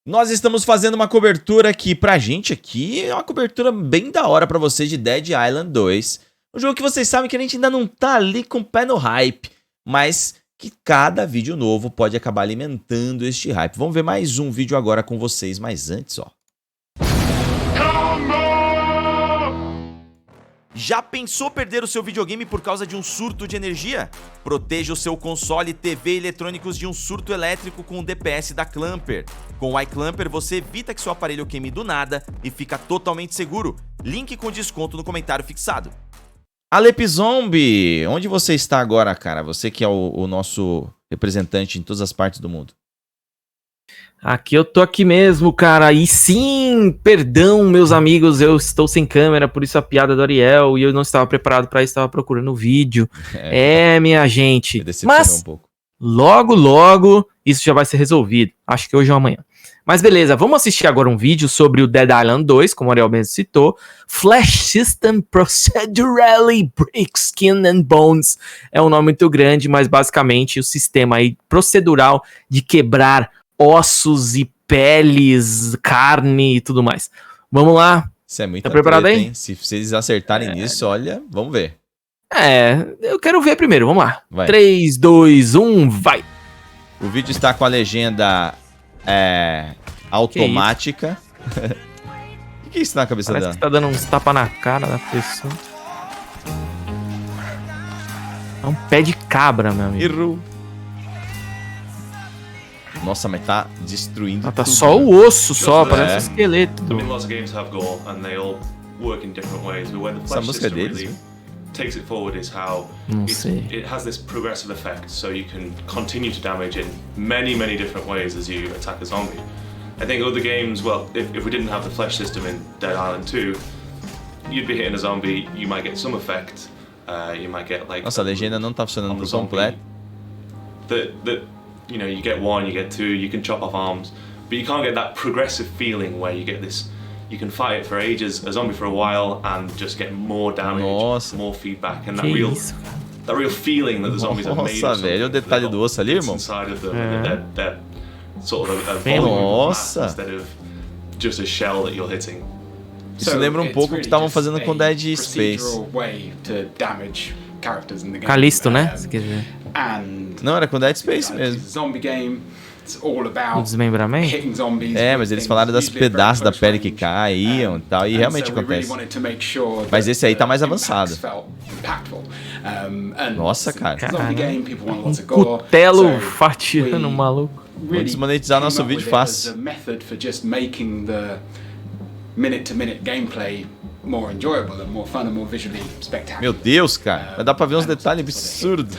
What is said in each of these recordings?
Nós estamos fazendo uma cobertura que, pra gente aqui, é uma cobertura bem da hora pra vocês de Dead Island 2. Um jogo que vocês sabem que a gente ainda não tá ali com o pé no hype, mas que cada vídeo novo pode acabar alimentando este hype. Vamos ver mais um vídeo agora com vocês, mas antes, ó. Já pensou perder o seu videogame por causa de um surto de energia? Proteja o seu console, TV e eletrônicos de um surto elétrico com o DPS da Clamper. Com o iClamper você evita que seu aparelho queime do nada e fica totalmente seguro. Link com desconto no comentário fixado. Alep Zombie, onde você está agora, cara? Você que é o nosso representante em todas as partes do mundo. Aqui eu tô aqui mesmo, cara. E sim, perdão, meus amigos, eu estou sem câmera, por isso a piada do Ariel, e eu não estava preparado para isso, estava procurando o vídeo. Minha gente. Mas um pouco. logo, isso já vai ser resolvido. Acho que hoje ou amanhã. Mas beleza, vamos assistir agora um vídeo sobre o Dead Island 2, como o Ariel mesmo citou. Flash System Procedurally Breaks Skin and Bones. É um nome muito grande, mas basicamente o sistema aí procedural de quebrar ossos e peles, carne e tudo mais. Vamos lá. Isso é muito tá preparado aí? Hein? Se vocês acertarem nisso, olha, vamos ver. Eu quero ver primeiro, vamos lá. Vai. 3, 2, 1, vai. O vídeo está com a legenda automática. O que é isso na cabeça Parece dela? que tá dando uns tapas na cara da pessoa. É um pé de cabra, meu amigo. Errou. Nossa, mas tá destruindo Tá tudo, só né? o osso, só, parece um esqueleto. I mean, lots of games have gore and they all work in different ways, but where the Essa flash música é system deles, really né? takes it forward is how Não sei. it has this progressive effect, so you can continue to damage in many different ways as you attack a zombie. I think other games, well, if we didn't have the flash system in Dead Island 2, you'd be hitting a zombie, you might get some effect, you might get like... Nossa, a legenda não tá funcionando por completo. That you know, you get one, you get two, you can chop off arms, but you can't get that progressive feeling where you get this, you can fight it for ages, a zombie for a while, and just get more damage, Nossa. more feedback, and Que isso, that real feeling that the zombies have made. Nossa, velho, o detalhe do osso ali, irmão. Inside of them, they're sort of a Bem, volume of nossa. mass instead of just a shell that you're hitting. Isso lembra um pouco o que estavam fazendo com Dead Space. Calisto, né? Se quiser. Não, era com Dead Space mesmo. O desmembramento? Mas eles falaram das pedaços da pele que caíam e tal, e realmente acontece. Mas esse aí tá mais avançado. Nossa, cara. Um cutelo fatiando um maluco. Vou desmonetizar nosso vídeo fácil. Meu Deus, cara. Dá pra ver uns detalhes absurdos.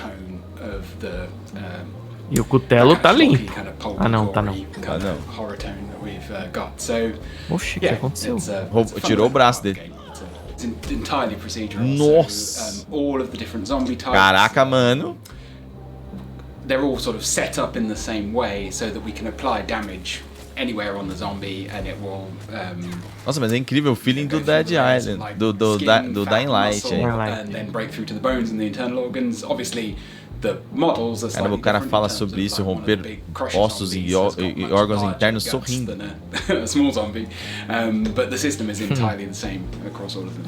E o cutelo tá limpo. Ah, não, tá não. Ah, não. Oxi, o que aconteceu? Tirou o braço dele. Nossa. Caraca, mano. They're all sort of set up in the same way so that we can apply damage anywhere on the zombie and it will Nossa, mas é incrível o feeling do Dead Island, do Dying Light aí. and then break through to the bones and the internal organs. Obviously the models are Caramba, o cara fala sobre isso, romper ossos e órgãos internos sorrindo. A small zombie, but the system is entirely the same across all of them.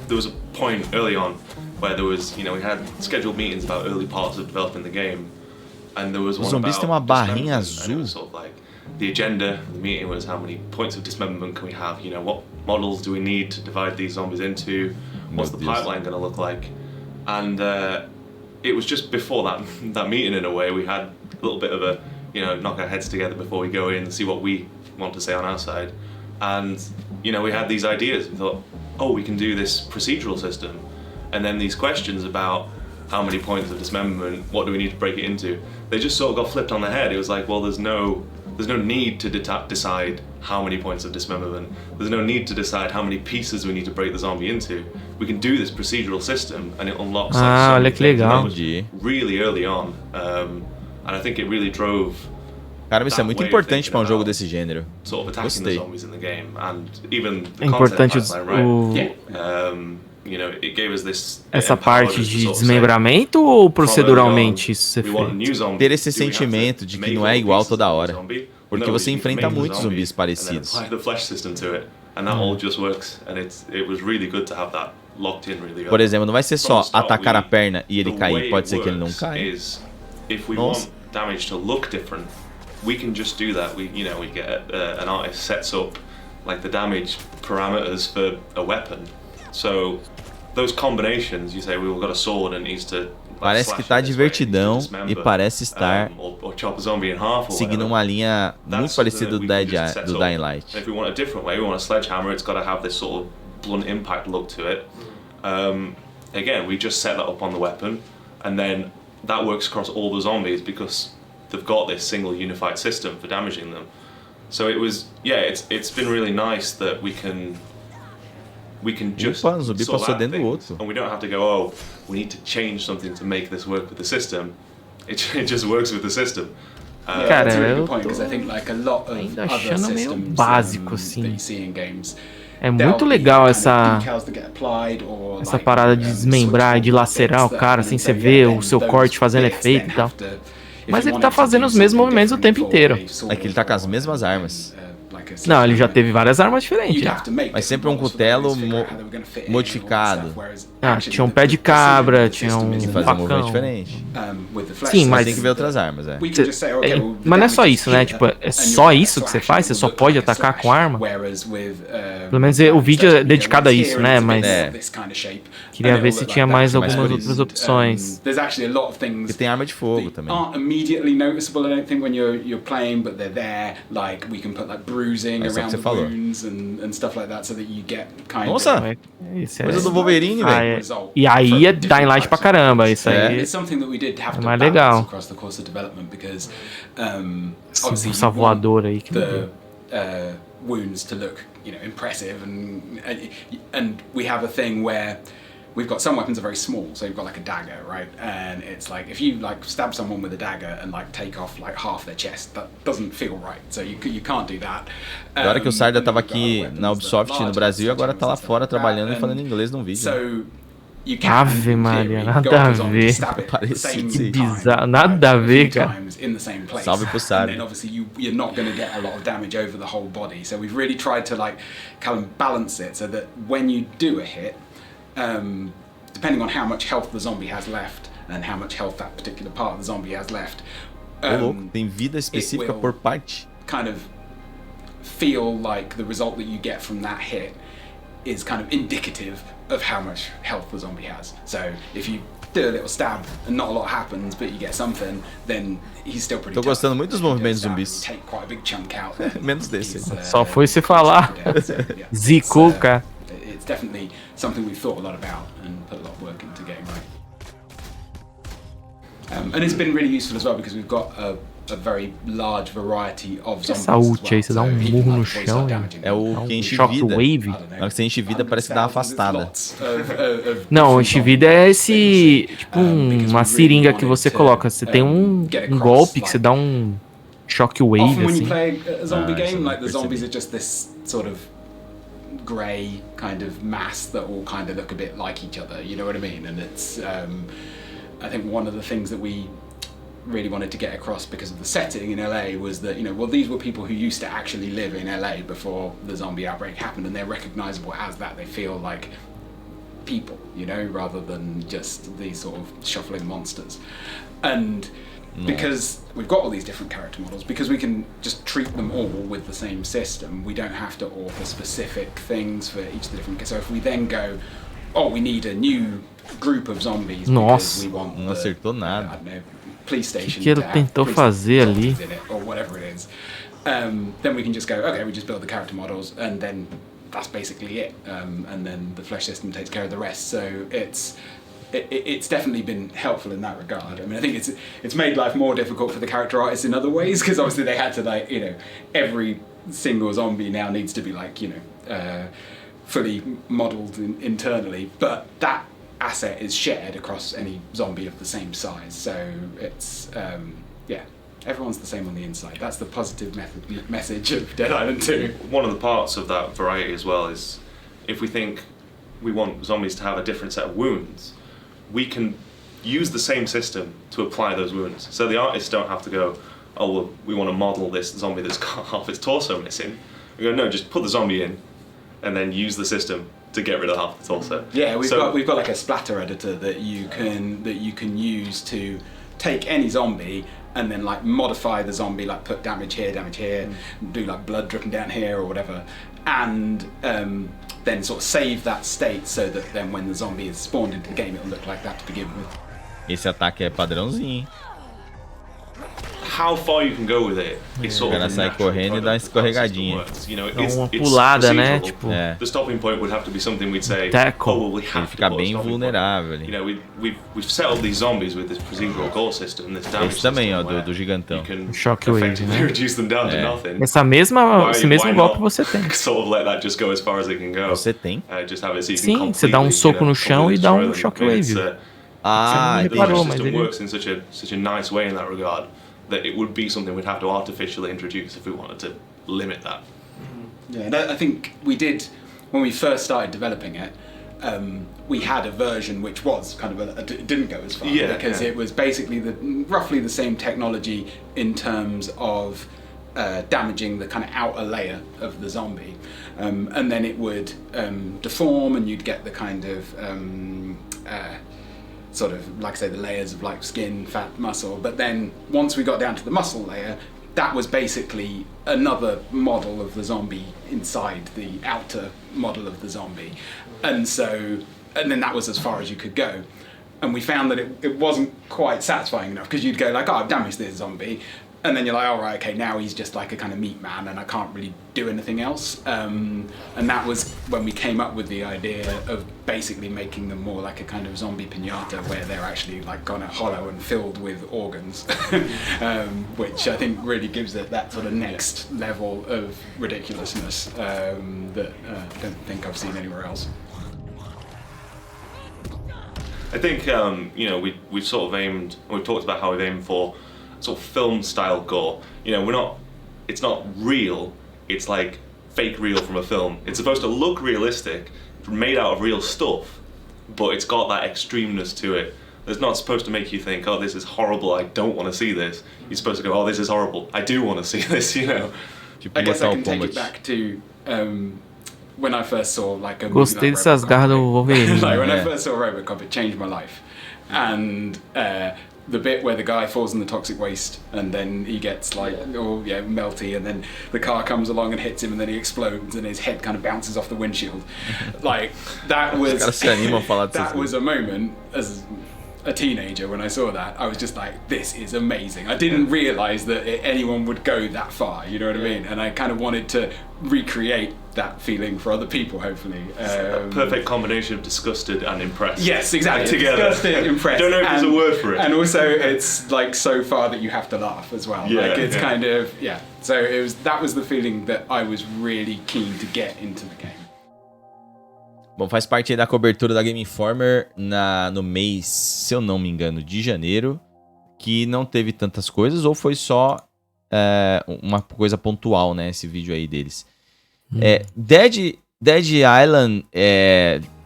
There was a point early on where there was, you know, we had scheduled meetings about early parts of developing the game, and there was Os one zumbis about têm uma barrinha dismemberment, and it was azul. sort of like the agenda of the meeting was how many points of dismemberment can we have, you know, what models do we need to divide these zombies into, what's the pipeline going to look like, and it was just before that meeting, in a way, we had a little bit of a, you know, knock our heads together before we go in and see what we want to say on our side, and you know, we had these ideas. We thought, oh, we can do this procedural system, and then these questions about how many points of dismemberment, what do we need to break it into, they just sort of got flipped on their head. It was like, well, there's no need to decide how many points of dismemberment. There's no need to decide how many pieces we need to break the zombie into. We can do this procedural system, and it unlocks like so olha many que things. legal. And that was really early on, and I think it really drove Caramba, isso é muito importante pra um jogo desse gênero. sort of attacking the Gostei. zombies in the game, and even the É importante content pipeline, right? o, You know, it gave us this. essa empowered parte us to de sort of say, desmembramento ou proceduralmente isso ser we want a feito? new zombie. Ter esse Do we have to sentimento de que make não é all igual pieces toda of the hora. zombie, Porque no, você you can enfrenta make the muitos zombie zumbis and then parecidos. apply the flesh system to it, and that all just works. And it was really good to have that locked in really early. Por exemplo, não vai ser From só the start, atacar a perna e ele the cair. way Pode it ser que ele não works caia. is, if we Nossa. want damage to look different, we can just do that. We get an artist sets up like the damage parameters for a weapon. So those combinations, you say we've got a sword and it needs to. Parece que tá divertidão e parece estar seguindo uma linha muito parecida do Dying Light. If we want a different way, we want a sledgehammer, it's got to have this sort of blunt impact look to it. Again, we just set that up on the weapon, and then that works across all the zombies because they've got this single unified system for damaging them. So it was, it's been really nice that we can just Opa, o zumbi sort passou out dentro do things, outro. and we don't have to go, oh, we need to change something to make this work with the system. It just works with the system. Yeah, Cara, that's a really eu good point because I think like a lot of ainda other achando meio systems básico, that assim. you see in games. É muito legal essa essa parada de desmembrar e dilacerar o cara, assim, você vê o seu corte fazendo efeito e tal. Mas ele tá fazendo os mesmos movimentos o tempo inteiro. É que ele tá com as mesmas armas. Não, ele já teve várias armas diferentes. Já. Mas sempre um cutelo modificado. Ah, tinha um pé de cabra, tinha um Que faz um movimento facão. diferente. Sim, Mas mas tem que ver outras armas, é. mas não é só isso, né? Tipo, é só isso que você faz? Você só pode atacar com arma? Pelo menos o vídeo é dedicado a isso, né? Mas queria ver se tinha mais algumas por outras isso. opções. Porque tem arma de fogo também. Aren't immediately noticeable, I don't think, when you're playing, but they're there. Like we can put like bruising É só que around você the falou. wounds and stuff like that, so that you get kind Nossa! of. Isso é... Coisa do Wolverine, Ah, velho. é. E aí é Dying Light pra caramba, isso aí. It's something that we did have to mais balance legal. across the course of development because Essa obviously you want voadora aí que the wounds to look, impressive, and we have a thing where we've got some weapons are very small, so you've got like a dagger, right? And it's like if you like stab someone with a dagger and like take off like half their chest, that doesn't feel right. So you can't do that. Da hora que o Sarda tava and aqui we've got na weapons that Ubisoft are no Brasil e larger, agora tá lá stuff fora like that. trabalhando e And falando inglês num vídeo. So you can, Ave in Maria, theory, nada go a up to ver. stab it at the same Parece bizarro, time, nada a a ver, few cara. times in the same place. Salve pro Sarda. And then obviously you're not going to get a lot of damage over the whole body. So we've really tried to like kind of balance it so that when you do a hit, depending on how much health the zombie has left and how much health that particular part of the zombie has left, Ô, louco, tem vida específica will- por parte. kind of feel like the result that you get from that hit is kind of indicative of how much health the zombie has. So if you do a little stab and not a lot happens, but you get something, then he's still pretty Tô tough. gostando muito dos If you do a movimentos stab, zumbis. you take quite a big chunk out, then Menos desse. he's, Só foi se falar. yeah, so, yeah. Zicou, It's, cara. It's definitely something we've thought a lot about and put a lot of work into getting right. And it's been really useful as well because we've got a very large variety of zombies. Essa ult aí, você dá um even murro no like before you chão, start né? damaging É o them, que enche Shockwave? vida. I don't know, Na hora que você enche vida, parece que dá uma afastada. hundreds, thousands, of Não, o different antivida é esse, zombies. tipo, Because uma we seringa really que você wanted coloca. to, Você tem um get across, golpe que like, você dá um shockwave, Often when you assim. play a zombie Ah, isso eu game, não like the zombies percebi. are just this sort of grey kind of mass that all kind of look a bit like each other. You know what I mean? And it's, I think one of the things that we really wanted to get across because of the setting in LA was that, well, these were people who used to actually live in LA before the zombie outbreak happened, and they're recognizable as that. They feel like people, rather than just these sort of shuffling monsters. And because we've got all these different character models, because we can just treat them all with the same system, we don't have to author specific things for each of the different. So if we then go, oh, we need a new group of zombies Nossa, because we want não acertou nada. I don't know, police station que ele to have tentou police fazer ali? zombies in it, or whatever it is. Then we can just go, okay, we just build the character models, and then that's basically it. And then the flesh system takes care of the rest. So it's definitely been helpful in that regard. I mean, I think it's made life more difficult for the character artists in other ways because obviously they had to every single zombie now needs to be fully modelled internally, but that asset is shared across any zombie of the same size. So it's everyone's the same on the inside. That's the positive message of Dead Island 2. One of the parts of that variety as well is if we think we want zombies to have a different set of wounds, we can use the same system to apply those wounds. So the artists don't have to go, oh, well, we want to model this zombie that's got half its torso missing. We go, no, just put the zombie in and then use the system to get rid of half the torso. Yeah, we've got like a splatter editor that you can use to take any zombie and then like modify the zombie, like put damage here, do like blood dripping down here or whatever, and then sort of save that state so that then when the zombie is spawned into the game, it'll look like that to begin with. Esse ataque é padrãozinho. How far you can go with it is sort O cara of sai correndo e dá uma escorregadinha. You know, Dá uma pulada, né? procedural. Tipo, The stopping point would have to be something we'd say, Tackle. oh, well, we have Ele to fica put a bem stopping vulnerável point. ali. You know, we've set up these zombies with this procedural goal system, this damage Esse também, system ó, where do gigantão. you can Shockwave, effectively né? reduce them down to nothing. esse mesmo Why golpe not você tem. sort of let that just go as far as it can go. Você tem? Just have it so you Sim, can você dá um completely, soco you know, no chão e dá um destroy them. shockwave. It's, Ah, Você não the reparou, damage mas system ele- works in such a nice way in that regard that it would be something we'd have to artificially introduce if we wanted to limit that. Yeah, and I think we did when we first started developing it. We had a version which was kind of it didn't go as far because it was basically roughly the same technology in terms of damaging the kind of outer layer of the zombie, and then it would deform, and you'd get the kind of sort of, like I say, the layers of like skin, fat, muscle. But then once we got down to the muscle layer, that was basically another model of the zombie inside the outer model of the zombie. And then that was as far as you could go. And we found that it wasn't quite satisfying enough, because you'd go like, oh, I've damaged this zombie. And then you're like, oh, right, okay, now he's just like a kind of meat man and I can't really do anything else. And that was when we came up with the idea of basically making them more like a kind of zombie pinata, where they're actually like kind of hollow and filled with organs, which I think really gives it that sort of next level of ridiculousness that I don't think I've seen anywhere else. I think you know, we've sort of aimed, we've talked about how we've aimed for sort of film style gore. You know, it's not real, it's like fake real from a film. It's supposed to look realistic, made out of real stuff, but it's got that extremeness to it. It's not supposed to make you think, oh, this is horrible, I don't want to see this. You're supposed to go, oh, this is horrible, I do want to see this, you know. Tipo, I guess I Mortal can take Kombat. it back to when I first saw like a movie Gostei like dessas RoboCop. garras do Wolverine. Like when I Yeah. first saw RoboCop, it changed my life. And the bit where the guy falls in the toxic waste and then he gets like melty, and then the car comes along and hits him, and then he explodes and his head kind of bounces off the windshield. Like that was caras se animam a falar dessas that was a moment as a teenager when I saw that. I was just like, this is amazing. I didn't realise that anyone would go that far, you know what I mean? And I kind of wanted to recreate that feeling for other people, hopefully. Perfect combination of disgusted and impressed. Yes, exactly. Together. Disgusted, impressed. Don't know if there's a word for it. And also, it's like so far that you have to laugh as well. Yeah, like it's yeah. kind of So that was the feeling that I was really keen to get into the game. Bom, faz parte aí da cobertura da Game Informer no mês, se eu não me engano, de janeiro, que não teve tantas coisas, ou foi só uma coisa pontual, né, esse vídeo aí deles. Dead Island,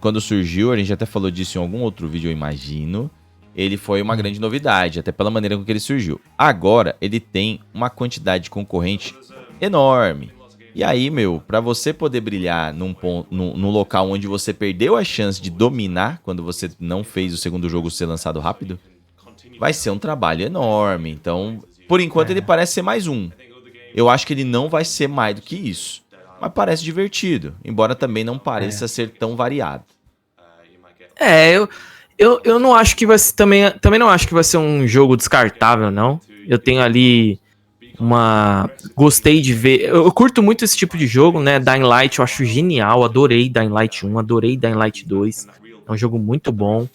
quando surgiu, a gente até falou disso em algum outro vídeo, eu imagino, ele foi uma grande novidade, até pela maneira com que ele surgiu. Agora, ele tem uma quantidade de concorrente enorme. E aí, pra você poder brilhar num local onde você perdeu a chance de dominar, quando você não fez o segundo jogo ser lançado rápido, vai ser um trabalho enorme. Então, por enquanto, ele parece ser mais um. Eu acho que ele não vai ser mais do que isso. Mas parece divertido, embora também não pareça ser tão variado. Eu não acho que vai ser, também não acho que vai ser um jogo descartável, não. Eu tenho ali gostei de ver, eu curto muito esse tipo de jogo, né? Dying Light eu acho genial, adorei Dying Light 1, adorei Dying Light 2, é um jogo muito bom.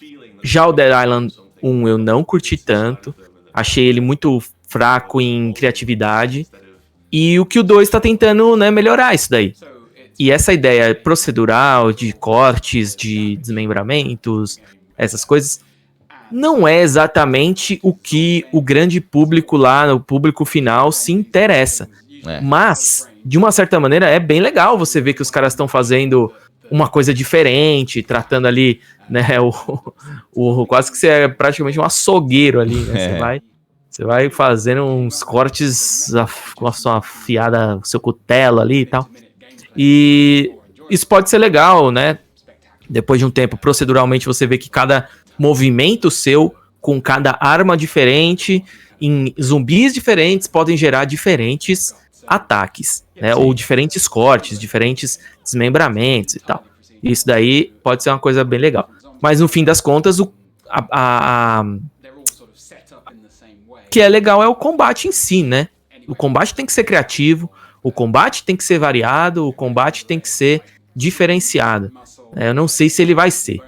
Já o Dead Island 1 eu não curti tanto, achei ele muito fraco em criatividade, e o que o 2 tá tentando, né, melhorar isso daí. E essa ideia procedural de cortes, de desmembramentos, essas coisas, não é exatamente o que o grande público lá, o público final, se interessa. Mas, de uma certa maneira, é bem legal você ver que os caras estão fazendo uma coisa diferente, tratando ali, né, quase que você é praticamente um açougueiro ali, né? Você vai fazendo uns cortes com a sua afiada, o seu cutelo ali e tal. E isso pode ser legal, né? Depois de um tempo, proceduralmente, você vê que cada movimento seu, com cada arma diferente, em zumbis diferentes, podem gerar diferentes ataques, né? Ou diferentes cortes, diferentes desmembramentos e tal. Isso daí pode ser uma coisa bem legal. Mas no fim das contas, o que é legal é o combate em si, né? O combate tem que ser criativo, o combate tem que ser variado, o combate tem que ser diferenciado. Eu não sei se ele vai ser.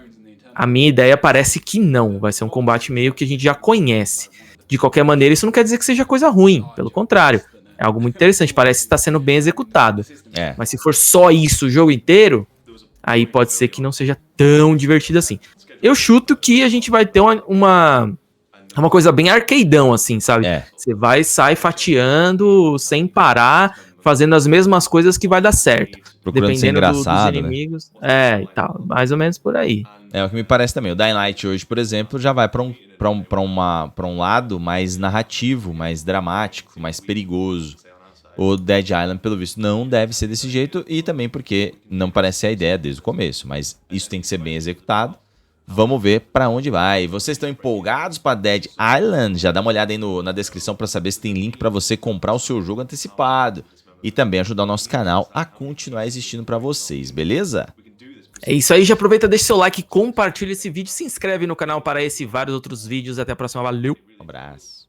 A minha ideia parece que não. Vai ser um combate meio que a gente já conhece. De qualquer maneira, isso não quer dizer que seja coisa ruim. Pelo contrário, é algo muito interessante. Parece que está sendo bem executado. Mas se for só isso o jogo inteiro, aí pode ser que não seja tão divertido assim. Eu chuto que a gente vai ter uma coisa bem arcadeão, assim, sabe? Você vai sair fatiando sem parar, fazendo as mesmas coisas que vai dar certo. Procurando ser engraçado, dos inimigos. Né? E tal. Mais ou menos por aí. É o que me parece também. O Dying Light hoje, por exemplo, já vai pra um lado mais narrativo, mais dramático, mais perigoso. O Dead Island, pelo visto, não deve ser desse jeito, e também porque não parece ser a ideia desde o começo, mas isso tem que ser bem executado. Vamos ver pra onde vai. Vocês estão empolgados pra Dead Island? Já dá uma olhada aí na descrição pra saber se tem link pra você comprar o seu jogo antecipado. E também ajudar o nosso canal a continuar existindo pra vocês, beleza? É isso aí, já aproveita, deixa seu like, compartilha esse vídeo, se inscreve no canal para esse e vários outros vídeos. Até a próxima, valeu! Um abraço.